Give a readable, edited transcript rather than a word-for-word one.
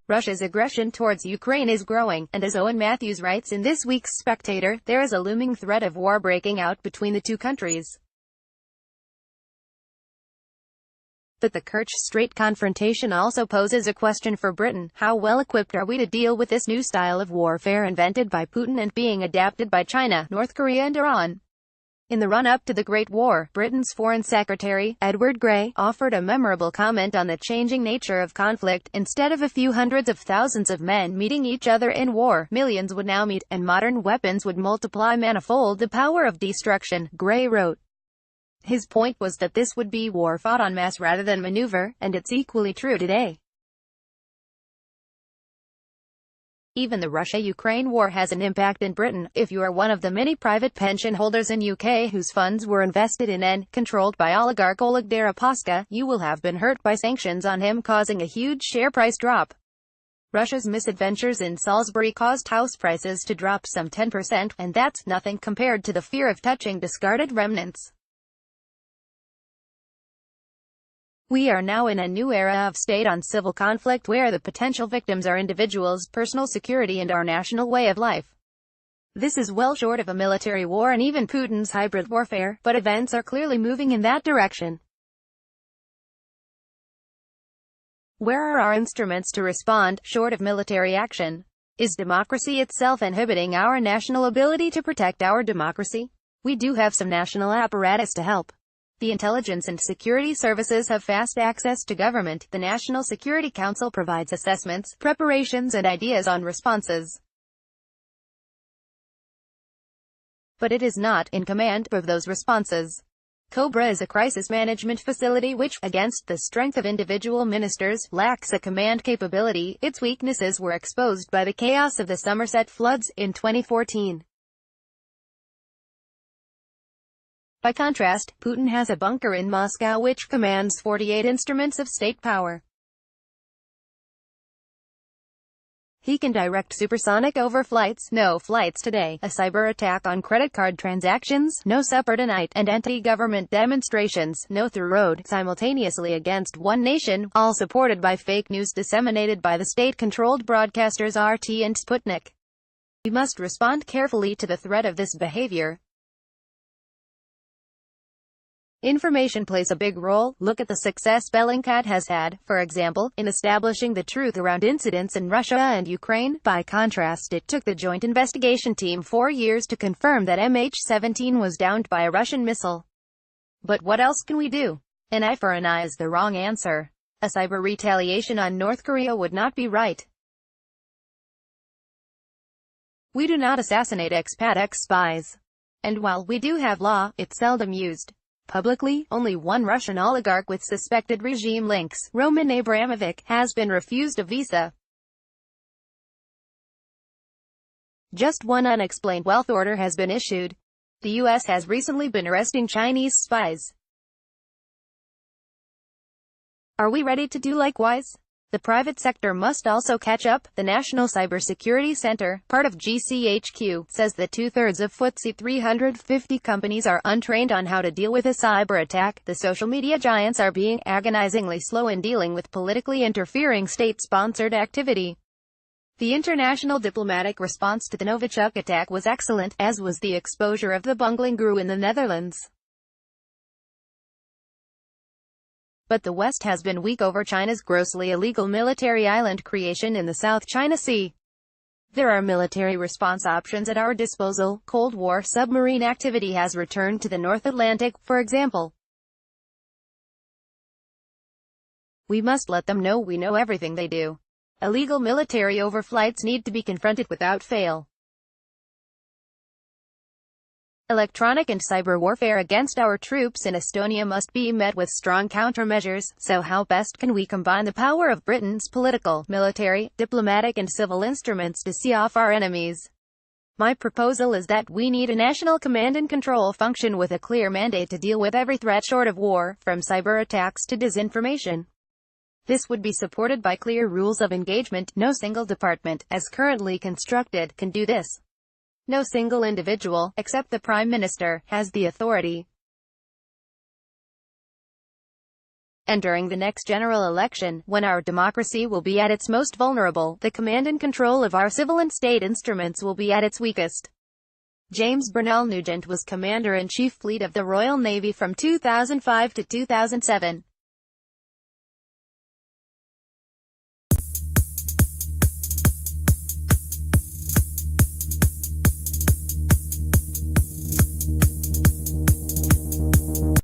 Russia's aggression towards Ukraine is growing, and as Owen Matthews writes in this week's Spectator, there is a looming threat of war breaking out between the two countries. But the Kerch Strait confrontation also poses a question for Britain. How well equipped are we to deal with this new style of warfare invented by Putin and being adapted by China, North Korea and Iran? In the run-up to the Great War, Britain's Foreign Secretary, Edward Grey, offered a memorable comment on the changing nature of conflict. Instead of a few hundreds of thousands of men meeting each other in war, millions would now meet, and modern weapons would multiply manifold the power of destruction, Grey wrote. His point was that this would be war fought en masse rather than maneuver, and it's equally true today. Even the Russia-Ukraine war has an impact in Britain. If you are one of the many private pension holders in UK whose funds were invested in and controlled by oligarch Oleg Deripaska, you will have been hurt by sanctions on him, causing a huge share price drop. Russia's misadventures in Salisbury caused house prices to drop some 10%, and that's nothing compared to the fear of touching discarded remnants. We are now in a new era of state-on-civil conflict where the potential victims are individuals, personal security and our national way of life. This is well short of a military war and even Putin's hybrid warfare, but events are clearly moving in that direction. Where are our instruments to respond, short of military action? Is democracy itself inhibiting our national ability to protect our democracy? We do have some national apparatus to help. The intelligence and security services have fast access to government. The National Security Council provides assessments, preparations and ideas on responses. But it is not in command of those responses. COBRA is a crisis management facility which, against the strength of individual ministers, lacks a command capability. Its weaknesses were exposed by the chaos of the Somerset floods in 2014. By contrast, Putin has a bunker in Moscow which commands 48 instruments of state power. He can direct supersonic overflights, no flights today, a cyber attack on credit card transactions, no supper tonight, and anti-government demonstrations, no through road, simultaneously against one nation, all supported by fake news disseminated by the state-controlled broadcasters RT and Sputnik. We must respond carefully to the threat of this behavior. Information plays a big role. Look at the success Bellingcat has had, for example, in establishing the truth around incidents in Russia and Ukraine. By contrast, it took the Joint Investigation Team 4 years to confirm that MH17 was downed by a Russian missile. But what else can we do? An eye for an eye is the wrong answer. A cyber retaliation on North Korea would not be right. We do not assassinate expat ex-spies. And while we do have law, it's seldom used. Publicly, only one Russian oligarch with suspected regime links, Roman Abramovich, has been refused a visa. Just one unexplained wealth order has been issued. The U.S. has recently been arresting Chinese spies. Are we ready to do likewise? The private sector must also catch up. The National Cybersecurity Center, part of GCHQ, says that 2/3 of FTSE 350 companies are untrained on how to deal with a cyber attack. The social media giants are being agonizingly slow in dealing with politically interfering state-sponsored activity. The international diplomatic response to the Novichok attack was excellent, as was the exposure of the bungling GRU in the Netherlands. But the West has been weak over China's grossly illegal military island creation in the South China Sea. There are military response options at our disposal. Cold War submarine activity has returned to the North Atlantic, for example. We must let them know we know everything they do. Illegal military overflights need to be confronted without fail. Electronic and cyber warfare against our troops in Estonia must be met with strong countermeasures. So how best can we combine the power of Britain's political, military, diplomatic and civil instruments to see off our enemies? My proposal is that we need a national command and control function with a clear mandate to deal with every threat short of war, from cyber attacks to disinformation. This would be supported by clear rules of engagement. No single department, as currently constructed, can do this. No single individual, except the Prime Minister, has the authority. And during the next general election, when our democracy will be at its most vulnerable, the command and control of our civil and state instruments will be at its weakest. James Burnell Nugent was Commander-in-Chief Fleet of the Royal Navy from 2005 to 2007.